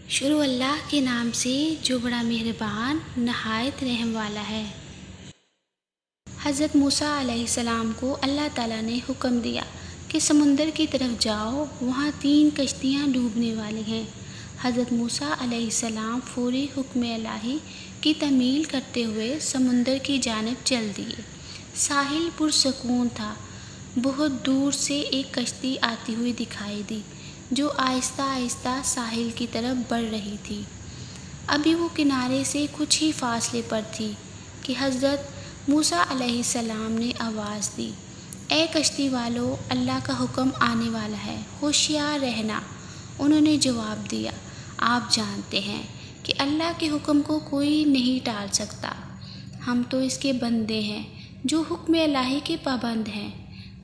شروع اللہ کے نام سے جو بڑا مہربان نہایت رحم والا ہے۔ حضرت موسیٰ علیہ السلام کو اللہ تعالیٰ نے حکم دیا کہ سمندر کی طرف جاؤ، وہاں 3 کشتیاں ڈوبنے والی ہیں۔ حضرت موسیٰ علیہ السلام فوری حکم الہی کی تعمیل کرتے ہوئے سمندر کی جانب چل دیے۔ ساحل پرسکون تھا۔ بہت دور سے ایک کشتی آتی ہوئی دکھائی دی جو آہستہ آہستہ ساحل کی طرف بڑھ رہی تھی۔ ابھی وہ کنارے سے کچھ ہی فاصلے پر تھی کہ حضرت موسیٰ علیہ السلام نے آواز دی، اے کشتی والو، اللہ کا حکم آنے والا ہے، ہوشیار رہنا۔ انہوں نے جواب دیا، آپ جانتے ہیں کہ اللہ کے حکم کو کوئی نہیں ٹال سکتا، ہم تو اس کے بندے ہیں جو حکم الہی کے پابند ہیں۔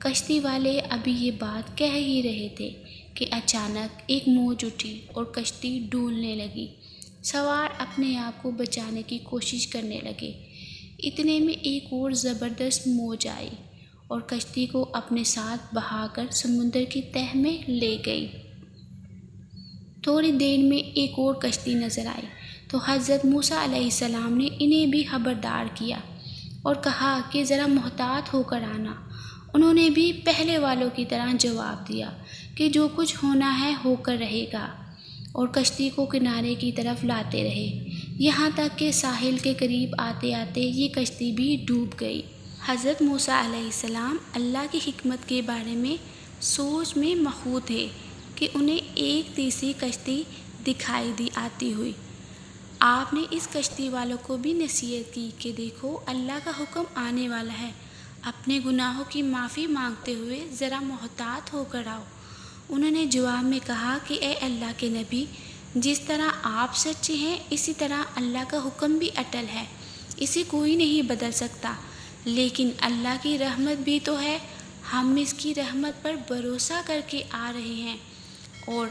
کشتی والے ابھی یہ بات کہہ ہی رہے تھے کہ اچانک ایک موج اٹھی اور کشتی ڈولنے لگی۔ سوار اپنے آپ کو بچانے کی کوشش کرنے لگے۔ اتنے میں ایک اور زبردست موج آئی اور کشتی کو اپنے ساتھ بہا کر سمندر کی تہہ میں لے گئی۔ تھوڑی دیر میں ایک اور کشتی نظر آئی تو حضرت موسیٰ علیہ السلام نے انہیں بھی خبردار کیا اور کہا کہ ذرا محتاط ہو کر آنا۔ انہوں نے بھی پہلے والوں کی طرح جواب دیا کہ جو کچھ ہونا ہے ہو کر رہے گا، اور کشتی کو کنارے کی طرف لاتے رہے، یہاں تک کہ ساحل کے قریب آتے آتے یہ کشتی بھی ڈوب گئی۔ حضرت موسیٰ علیہ السلام اللہ کی حکمت کے بارے میں سوچ میں مخوض تھے کہ انہیں ایک تیسری کشتی دکھائی دی آتی ہوئی۔ آپ نے اس کشتی والوں کو بھی نصیحت کی کہ دیکھو، اللہ کا حکم آنے والا ہے، اپنے گناہوں کی معافی مانگتے ہوئے ذرا محتاط ہو کر آؤ۔ انہوں نے جواب میں کہا کہ اے اللہ کے نبی، جس طرح آپ سچے ہیں اسی طرح اللہ کا حکم بھی اٹل ہے، اسے کوئی نہیں بدل سکتا، لیکن اللہ کی رحمت بھی تو ہے، ہم اس کی رحمت پر بھروسہ کر کے آ رہے ہیں اور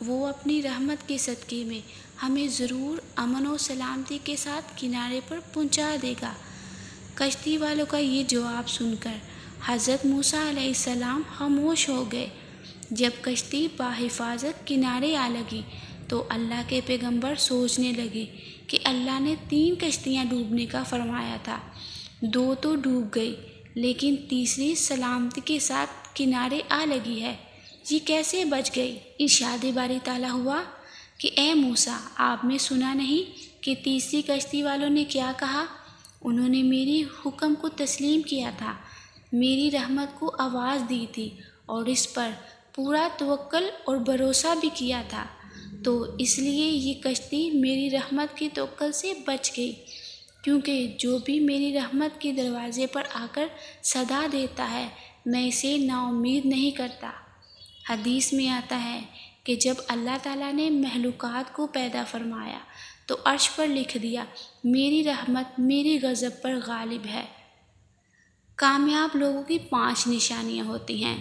وہ اپنی رحمت کے صدقے میں ہمیں ضرور امن و سلامتی کے ساتھ کنارے پر پہنچا دے گا۔ کشتی والوں کا یہ جواب سن کر حضرت موسیٰ علیہ السلام خاموش ہو گئے۔ جب کشتی بحفاظت کنارے آ لگی تو اللہ کے پیغمبر سوچنے لگے کہ اللہ نے 3 کشتیاں ڈوبنے کا فرمایا تھا، 2 تو ڈوب گئی لیکن تیسری سلامتی کے ساتھ کنارے آ لگی ہے، یہ کیسے بچ گئی؟ ارشاد باری تعالیٰ ہوا کہ اے موسیٰ، آپ نے سنا نہیں کہ تیسری کشتی والوں نے کیا کہا؟ انہوں نے میری حکم کو تسلیم کیا تھا، میری رحمت کو آواز دی تھی اور اس پر پورا توکل اور بھروسہ بھی کیا تھا، تو اس لیے یہ کشتی میری رحمت کی توکل سے بچ گئی، کیونکہ جو بھی میری رحمت کے دروازے پر آ کر صدا دیتا ہے میں اسے نا امید نہیں کرتا۔ حدیث میں آتا ہے کہ جب اللہ تعالیٰ نے مخلوقات کو پیدا فرمایا تو عرش پر لکھ دیا، میری رحمت میری غضب پر غالب ہے۔ کامیاب لوگوں کی 5 نشانیاں ہوتی ہیں۔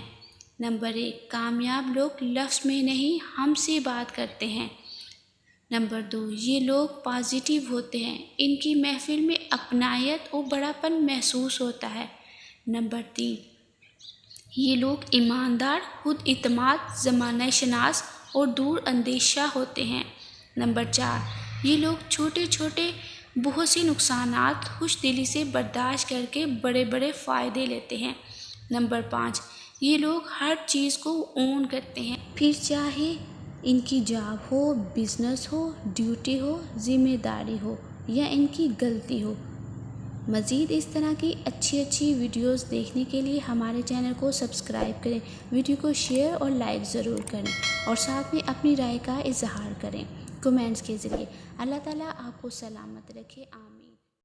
نمبر 1، کامیاب لوگ لفظ میں نہیں ہم سے بات کرتے ہیں۔ نمبر 2، یہ لوگ پازیٹیو ہوتے ہیں، ان کی محفل میں اپنائیت اور بڑا پن محسوس ہوتا ہے۔ نمبر 3، یہ لوگ ایماندار، خود اعتماد، زمانہ شناس اور دور اندیشہ ہوتے ہیں۔ نمبر 4، یہ لوگ چھوٹے چھوٹے بہت سے نقصانات خوش دلی سے برداشت کر کے بڑے بڑے فائدے لیتے ہیں۔ نمبر 5، یہ لوگ ہر چیز کو اون کرتے ہیں، پھر چاہے ان کی جاب ہو، بزنس ہو، ڈیوٹی ہو، ذمہ داری ہو یا ان کی غلطی ہو۔ مزید اس طرح کی اچھی ویڈیوز دیکھنے کے لیے ہمارے چینل کو سبسکرائب کریں، ویڈیو کو شیئر اور لائک ضرور کریں اور ساتھ میں اپنی رائے کا اظہار کریں کمنٹس کے ذریعے۔ اللہ تعالیٰ آپ کو سلامت رکھے، آمین۔